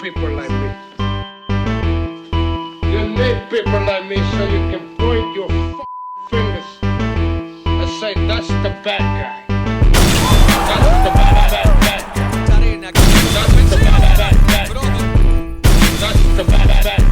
people like me. You need people like me so you can point your fingers and say, that's the bad guy. That's the bad guy. That's the bad guy. That's the bad guy.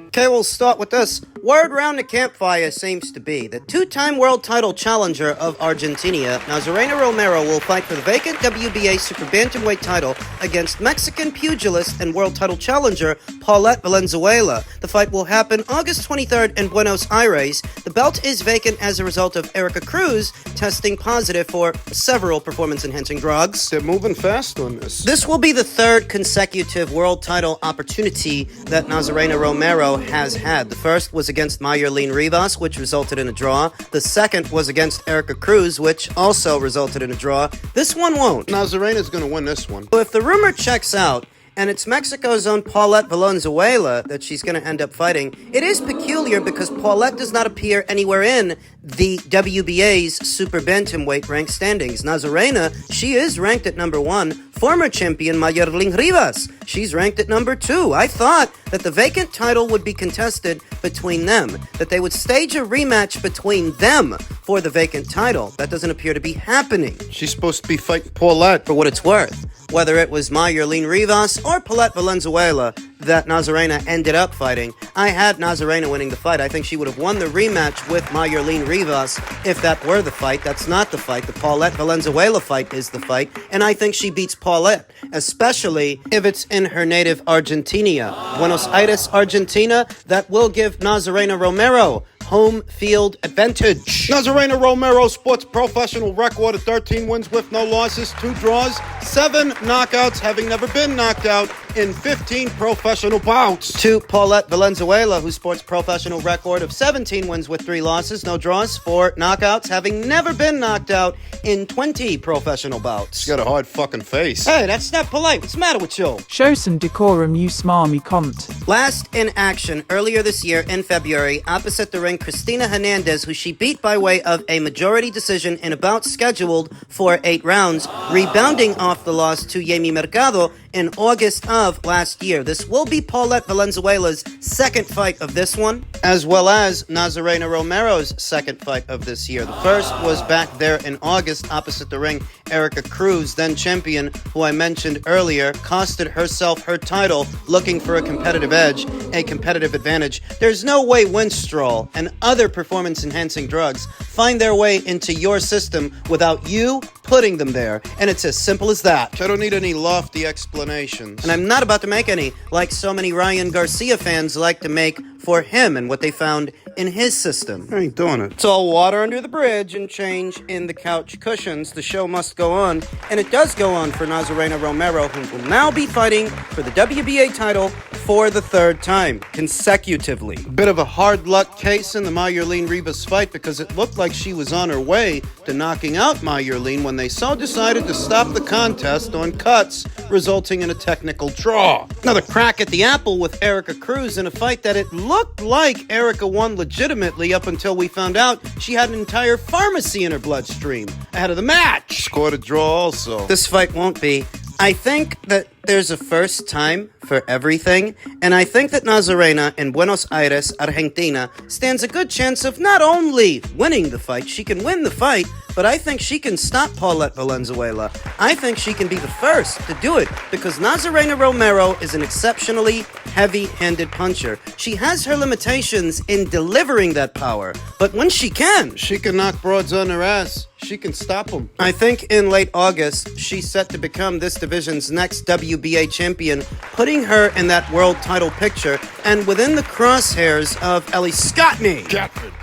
Okay, we'll start with this. Word round the campfire seems to be that two-time world title challenger of Argentina, Nazarena Romero, will fight for the vacant WBA super bantamweight title against Mexican pugilist and world title challenger Paulette Valenzuela. The fight will happen August 23rd in Buenos Aires. The belt is vacant as a result of Erica Cruz testing positive for several performance-enhancing drugs. They're moving fast on this. This will be the third consecutive world title opportunity that Nazarena Romero has had. The first was against Mayerlin Rivas, which resulted in a draw. The second was against Erica Cruz, which also resulted in a draw. This one won't. Nazarena's going to win this one. So if the rumor checks out, and it's Mexico's own Paulette Valenzuela that she's going to end up fighting, it is peculiar because Paulette does not appear anywhere in the WBA's super bantamweight rank standings. Nazarena, she is ranked at number 1. Former champion Mayerlin Rivas, she's ranked at number 2. I thought that the vacant title would be contested between them, that they would stage a rematch between them for the vacant title. That doesn't appear to be happening. She's supposed to be fighting Paulette. For what it's worth, whether it was Mayerlin Rivas or Paulette Valenzuela that Nazarena ended up fighting, I had Nazarena winning the fight. I think she would have won the rematch with Mayerlin Rivas if that were the fight. That's not the fight. The Paulette Valenzuela fight is the fight, and I think she beats Paulette, especially if it's in her native Argentina. Buenos Aires, Argentina, that will give Nazarena Romero home field advantage. Nazarena Romero sports professional record of 13 wins with no losses, 2 draws, 7 knockouts, having never been knocked out in 15 professional bouts. To Paulette Valenzuela, who sports professional record of 17 wins with 3 losses, no draws, 4 knockouts, having never been knocked out in 20 professional bouts. She's got a hard fucking face. Hey, that's not polite. What's the matter with you? Show some decorum, you smarmy cunt. Last in action earlier this year in February, opposite the ring, Cristina Hernandez, who she beat by way of a majority decision in a bout scheduled for 8 rounds, rebounding off the loss to Yemi Mercado in August of last year. This will be Paulette Valenzuela's second fight of this one, as well as Nazarena Romero's second fight of this year. The first was back there in August opposite the ring. Erica Cruz, then champion, who I mentioned earlier, costed herself her title looking for a competitive edge, a competitive advantage. There's no way Winstrol and other performance-enhancing drugs find their way into your system without you putting them there, and it's as simple as that. I don't need any lofty explanations. And I'm not about to make any, like so many Ryan Garcia fans like to make for him and what they found in his system. I ain't doing it. It's all water under the bridge and change in the couch cushions. The show must go on, and it does go on for Nazarena Romero, who will now be fighting for the WBA title for the 3rd time consecutively. Bit of a hard luck case in the Mayerlin Rivas fight because it looked like she was on her way to knocking out Mayerlin when they so decided to stop the contest on cuts, resulting in a technical draw. Another crack at the apple with Erica Cruz in a fight that it looked like Erica won legitimately up until we found out she had an entire pharmacy in her bloodstream ahead of the match. Scored a draw also. This fight won't be. I think that there's a first time for everything, and I think that Nazarena in Buenos Aires, Argentina, stands a good chance of not only winning the fight, she can win the fight, but I think she can stop Paulette Valenzuela. I think she can be the first to do it, because Nazarena Romero is an exceptionally heavy-handed puncher. She has her limitations in delivering that power, but when she can knock broads on her ass. She can stop them. I think in late August, she's set to become this division's next WBA champion, putting her in that world title picture and within the crosshairs of Ellie Scottney.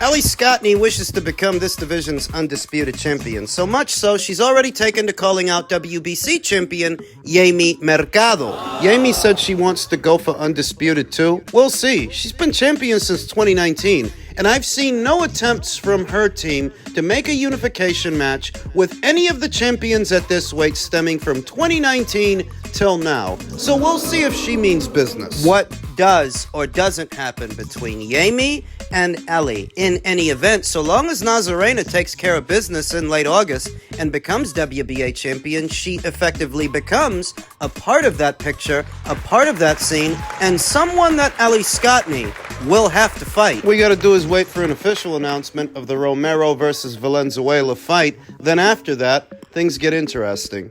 Ellie Scottney wishes to become this division's undisputed champion. So much so, she's already taken to calling out WBC champion Yemi Mercado. Yemi said she wants to go for undisputed too. We'll see. She's been champion since 2019. and I've seen no attempts from her team to make a unification match with any of the champions at this weight stemming from 2019 till now. So we'll see if she means business. What does or doesn't happen between Yami and Ellie in any event, so long as Nazarena takes care of business in late August and becomes WBA champion, she effectively becomes a part of that picture, a part of that scene, and someone that Ellie Scottney will have to fight. What we gotta do is wait for an official announcement of the Romero versus Valenzuela fight. Then after that, things get interesting.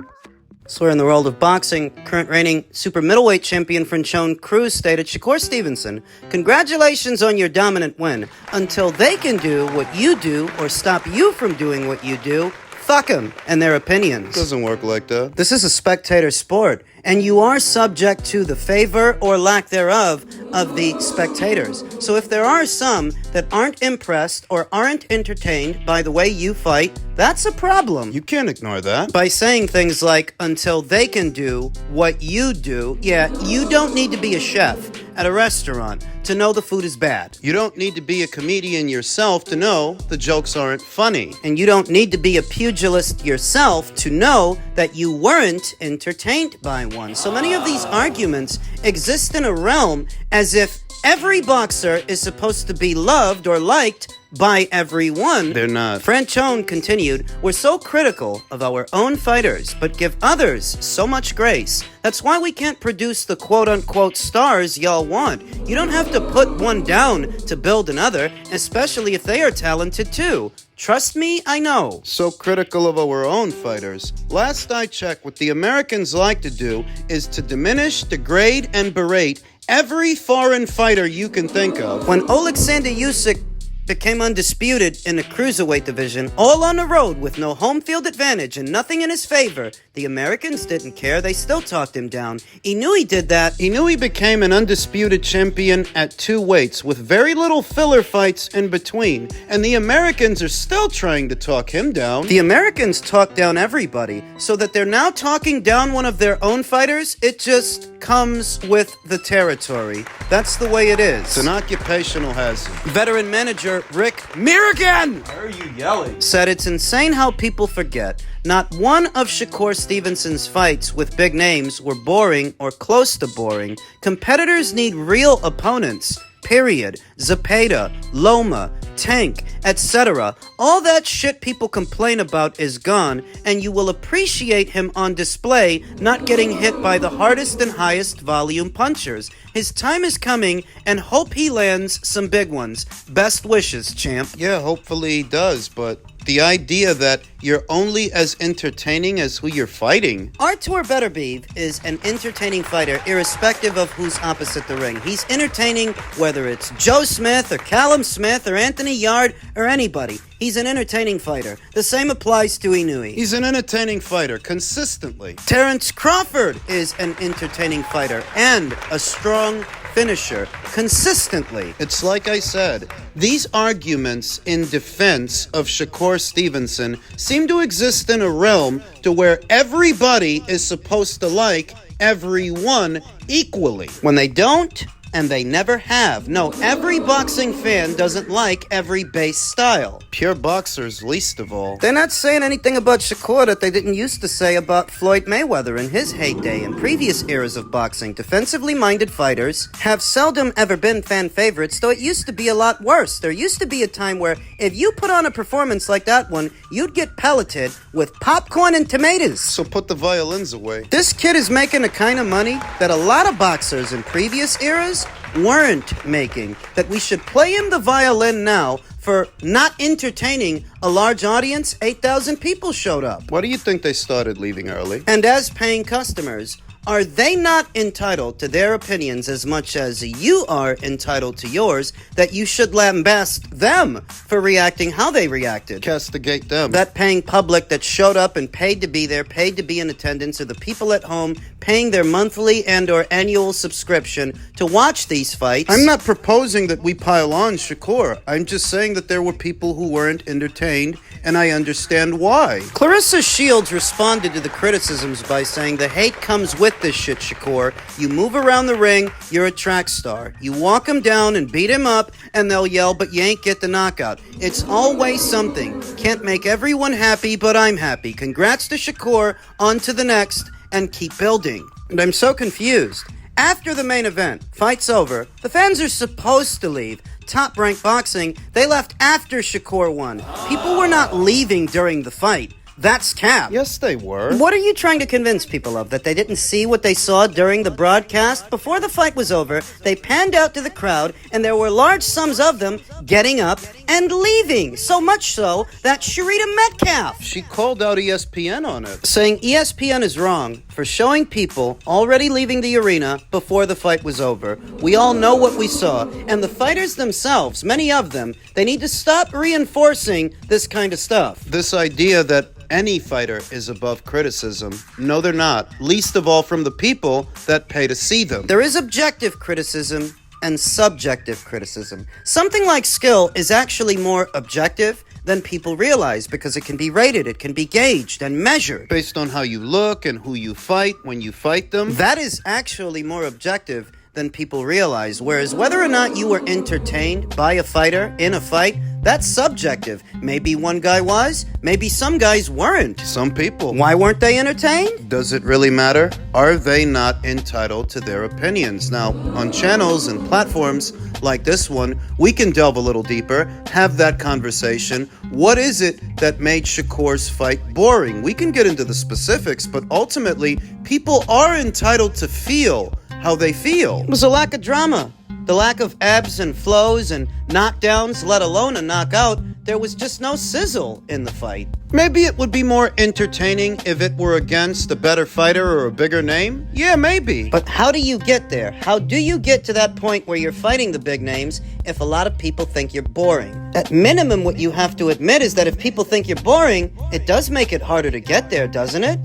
So in the world of boxing, current reigning super middleweight champion Franchon Cruz stated, Shakur Stevenson, congratulations on your dominant win. Until they can do what you do or stop you from doing what you do, fuck them and their opinions. Doesn't work like that. This is a spectator sport, and you are subject to the favor or lack thereof of the spectators. So if there are some that aren't impressed or aren't entertained by the way you fight, that's a problem. You can't ignore that. By saying things like, until they can do what you do, yeah, you don't need to be a chef at a restaurant to know the food is bad. You don't need to be a comedian yourself to know the jokes aren't funny. And you don't need to be a pugilist yourself to know that you weren't entertained by one. So many of these arguments exist in a realm as if every boxer is supposed to be loved or liked by everyone. They're not. Franchon continued, we're so critical of our own fighters, but give others so much grace. That's why we can't produce the quote-unquote stars y'all want. You don't have to put one down to build another, especially if they are talented too. Trust me, I know. So critical of our own fighters. Last I checked, what the Americans like to do is to diminish, degrade, and berate every foreign fighter you can think of. When Alexander Usyk became undisputed in the cruiserweight division, all on the road with no home field advantage and nothing in his favor, the Americans didn't care. They still talked him down. He knew he did that. He knew he became an undisputed champion at 2 weights with very little filler fights in between, and the Americans are still trying to talk him down. The Americans talk down everybody, so that they're now talking down one of their own fighters. It just comes with the territory. That's the way it is. It's an occupational hazard. Veteran manager Rick Mirrigan Why are you yelling? said it's insane how people forget. Not one of Shakur Stevenson's fights with big names were boring or close to boring. Competitors need real opponents. Period. Zepeda, Loma, Tank, etc. All that shit people complain about is gone, and you will appreciate him on display, not getting hit by the hardest and highest volume punchers. His time is coming, and hope he lands some big ones. Best wishes, champ. Yeah, hopefully he does, but the idea that you're only as entertaining as who you're fighting. Artur Beterbiev is an entertaining fighter irrespective of who's opposite the ring. He's entertaining whether it's Joe Smith or Callum Smith or Anthony Yard or anybody. He's an entertaining fighter. The same applies to Inui. He's an entertaining fighter, consistently. Terrence Crawford is an entertaining fighter and a strong finisher, consistently. It's like I said, these arguments in defense of Shakur Stevenson seem to exist in a realm to where everybody is supposed to like everyone equally. When they don't, and they never have. No, every boxing fan doesn't like every base style. Pure boxers, least of all. They're not saying anything about Shakur that they didn't used to say about Floyd Mayweather in his heyday and previous eras of boxing. Defensively minded fighters have seldom ever been fan favorites, though it used to be a lot worse. There used to be a time where if you put on a performance like that one, you'd get pelleted with popcorn and tomatoes. So put the violins away. This kid is making the kind of money that a lot of boxers in previous eras weren't making, that we should play him the violin now for not entertaining a large audience. 8,000 people showed up. Why do you think they started leaving early? And as paying customers, are they not entitled to their opinions as much as you are entitled to yours, that you should lambast them for reacting how they reacted? Castigate them. That paying public that showed up and paid to be there, paid to be in attendance, are the people at home paying their monthly and or annual subscription to watch these fights. I'm not proposing that we pile on Shakur. I'm just saying that there were people who weren't entertained, and I understand why. Clarissa Shields responded to the criticisms by saying the hate comes with get this shit, Shakur. You move around the ring, you're a track star. You walk him down and beat him up, and they'll yell, but you ain't get the knockout. It's always something. Can't make everyone happy, but I'm happy. Congrats to Shakur, on to the next, and keep building. And I'm so confused. After the main event, fight's over, the fans are supposed to leave. Top Rank Boxing, they left after Shakur won. People were not leaving during the fight. That's cap. Yes, they were. What are you trying to convince people of? That they didn't see what they saw during the broadcast? Before the fight was over, they panned out to the crowd, and there were large sums of them getting up and leaving. So much so that Sharita Metcalf, She called out ESPN on it. saying ESPN is wrong for showing people already leaving the arena before the fight was over. We all know what we saw, and the fighters themselves, many of them, they need to stop reinforcing this kind of stuff. This idea that any fighter is above criticism. No, they're not. Least of all from the people that pay to see them. There is objective criticism and subjective criticism. Something like skill is actually more objective than people realize because it can be rated, it can be gauged and measured. Based on how you look and who you fight when you fight them. That is actually more objective than people realize, whereas whether or not you were entertained by a fighter in a fight, that's subjective. Maybe one guy was, maybe some guys weren't. Some people. Why weren't they entertained? Does it really matter? Are they not entitled to their opinions? Now, on channels and platforms like this one, we can delve a little deeper, have that conversation. What is it that made Shakur's fight boring? We can get into the specifics, but ultimately, people are entitled to feel how they feel. It was a lack of drama. The lack of ebbs and flows and knockdowns, let alone a knockout. There was just no sizzle in the fight. Maybe it would be more entertaining if it were against a better fighter or a bigger name? Yeah, maybe. But how do you get there? How do you get to that point where you're fighting the big names if a lot of people think you're boring? At minimum, what you have to admit is that if people think you're boring, it does make it harder to get there, doesn't it?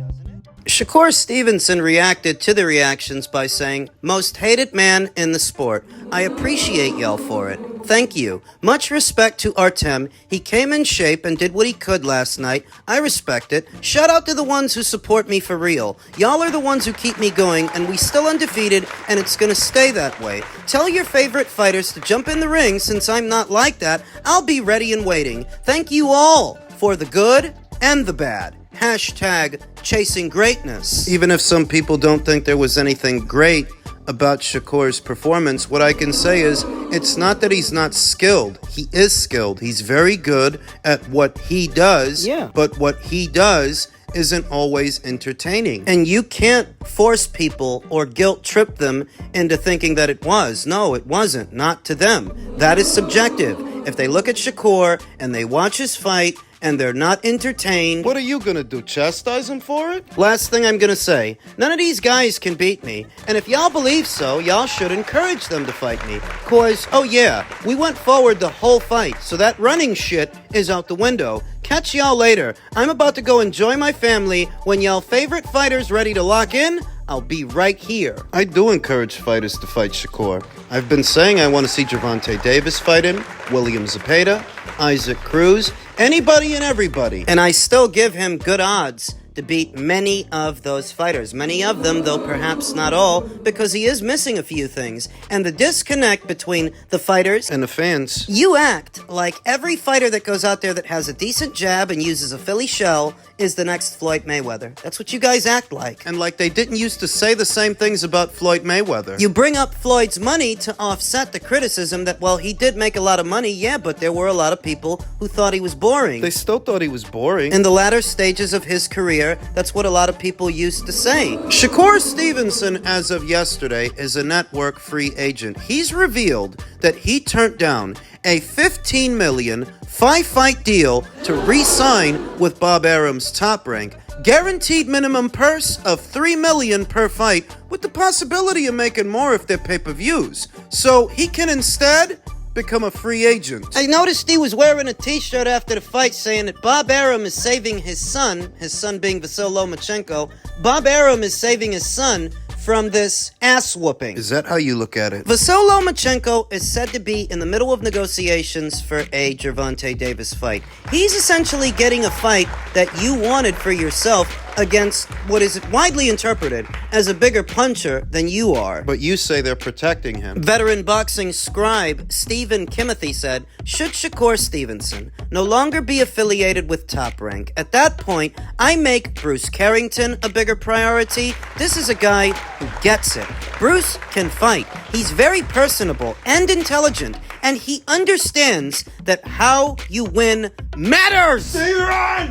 Shakur Stevenson reacted to the reactions by saying, "Most hated man in the sport. I appreciate y'all for it. Thank you. Much respect to Artem. He came in shape and did what he could last night. I respect it. Shout out to the ones who support me for real. Y'all are the ones who keep me going, and we still undefeated, and it's gonna stay that way. Tell your favorite fighters to jump in the ring. Since I'm not like that, I'll be ready and waiting. Thank you all for the good and the bad. Hashtag chasing greatness." Even if some people don't think there was anything great about Shakur's performance, what I can say is it's not that he's not skilled. He is skilled. He's very good at what he does. Yeah. But what he does isn't always entertaining. And you can't force people or guilt trip them into thinking that it was. No, it wasn't. Not to them. That is subjective. If they look at Shakur and they watch his fight and they're not entertained... What are you gonna do, chastise him for it? Last thing I'm gonna say, none of these guys can beat me, and if y'all believe so, y'all should encourage them to fight me. Cause, oh yeah, we went forward the whole fight, so that running shit is out the window. Catch y'all later. I'm about to go enjoy my family. When y'all favorite fighters ready to lock in, I'll be right here. I do encourage fighters to fight Shakur. I've been saying I want to see Gervonta Davis fight him, William Zepeda, Isaac Cruz, anybody and everybody. And I still give him good odds to beat many of those fighters. Many of them, though perhaps not all, because he is missing a few things. And the disconnect between the fighters And the fans. You act like every fighter that goes out there that has a decent jab and uses a Philly shell is the next Floyd Mayweather. That's what you guys act like. And like they didn't used to say the same things about Floyd Mayweather. You bring up Floyd's money to offset the criticism that, well, he did make a lot of money, yeah, but there were a lot of people who thought he was boring. They still thought he was boring. In the latter stages of his career, that's what a lot of people used to say. Shakur Stevenson, as of yesterday, is a network free agent. He's revealed that he turned down a $15 million 5-fight deal to re-sign with Bob Arum's Top Rank. Guaranteed minimum purse of $3 million per fight, with the possibility of making more if they're pay-per-views. So he can instead become a free agent. I noticed he was wearing a t-shirt after the fight saying that Bob Arum is saving his son being Vasil Lomachenko. Bob Arum is saving his son from this ass whooping. Is that how you look at it? Vasil Lomachenko is said to be in the middle of negotiations for a Gervonta Davis fight. He's essentially getting a fight that you wanted for yourself against what is widely interpreted as a bigger puncher than you are. But you say they're protecting him. Veteran boxing scribe Stephen Kimothy said, should Shakur Stevenson no longer be affiliated with Top Rank, at that point, I make Bruce Carrington a bigger priority. This is a guy who gets it. Bruce can fight. He's very personable and intelligent, and he understands that how you win matters!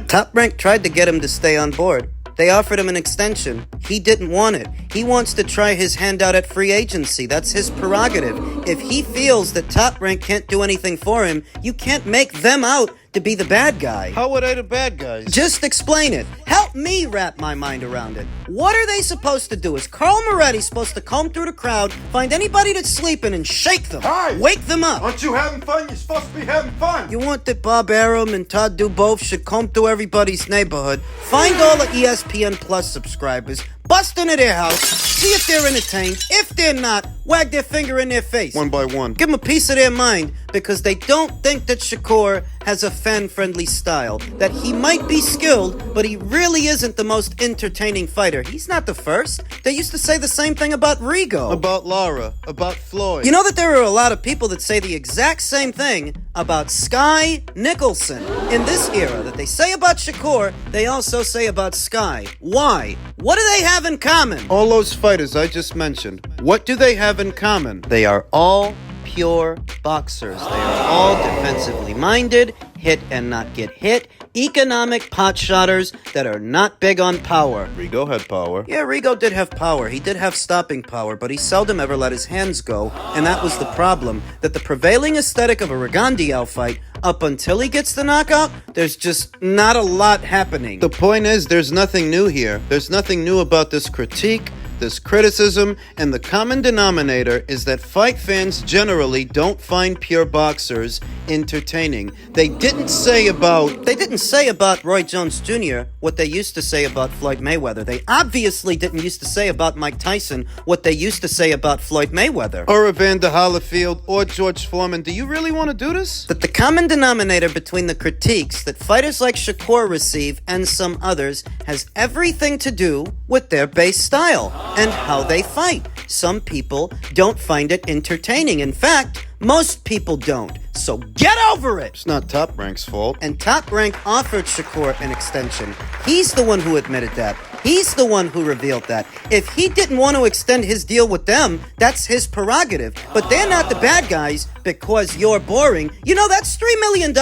Top Rank tried to get him to stay on board. They offered him an extension. He didn't want it. He wants to try his hand out at free agency. That's his prerogative. If he feels that Top Rank can't do anything for him, you can't make them out to be the bad guy. How would I the bad guys? Just explain it. Help me wrap my mind around it. What are they supposed to do? Is Carl Moretti supposed to comb through the crowd, find anybody that's sleeping and shake them? Hey! Wake them up. Aren't you having fun? You're supposed to be having fun. You want that Bob Arum and Todd Dubove should comb through everybody's neighborhood, find all the ESPN Plus subscribers, bust into their house, see if they're entertained. If they're not, wag their finger in their face. One by one. Give them a piece of their mind because they don't think that Shakur has a fan-friendly style. That he might be skilled, but he really isn't the most entertaining fighter. He's not the first. They used to say the same thing about Rigo. About Lara. About Floyd. You know that there are a lot of people that say the exact same thing about Sky Nicholson. In this era that they say about Shakur, they also say about Sky. Why? What do they have in common? All those fighters I just mentioned, what do they have in common? They are all pure boxers. They are all defensively minded, hit and not get hit, economic potshotters that are not big on power. Rigo had power. Yeah, Rigo did have power. He did have stopping power, but he seldom ever let his hands go, and that was the problem. That the prevailing aesthetic of a Rigondeaux fight, up until he gets the knockout, there's just not a lot happening. The point is, there's nothing new here. There's nothing new about this critique, this criticism, and the common denominator is that fight fans generally don't find pure boxers entertaining. They didn't say about Roy Jones Jr. what they used to say about Floyd Mayweather. They obviously didn't used to say about Mike Tyson what they used to say about Floyd Mayweather. or Evander Holyfield or George Foreman. Do you really want to do this? That the common denominator between the critiques that fighters like Shakur receive and some others has everything to do with their base style and how they fight. Some people don't find it entertaining. In fact, most people don't. So get over it! It's not Top Rank's fault. And Top Rank offered Shakur an extension. He's the one who admitted that. He's the one who revealed that. If he didn't want to extend his deal with them, that's his prerogative. But they're not the bad guys because you're boring. You know, that's $3 million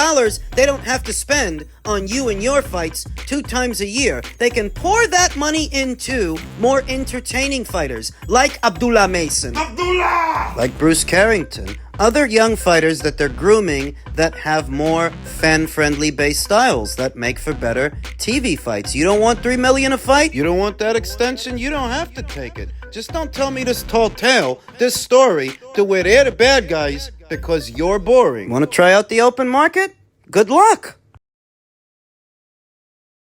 they don't have to spend on you and your fights 2 times a year. They can pour that money into more entertaining fighters like Abdullah Mason, like Bruce Carrington, other young fighters that they're grooming that have more fan-friendly base styles that make for better TV fights. You don't want $3 million a fight? You don't want that extension? You don't have to take it. Just don't tell me this tall tale, this story, to where they're the bad guys because you're boring. Want to try out the open market? Good luck!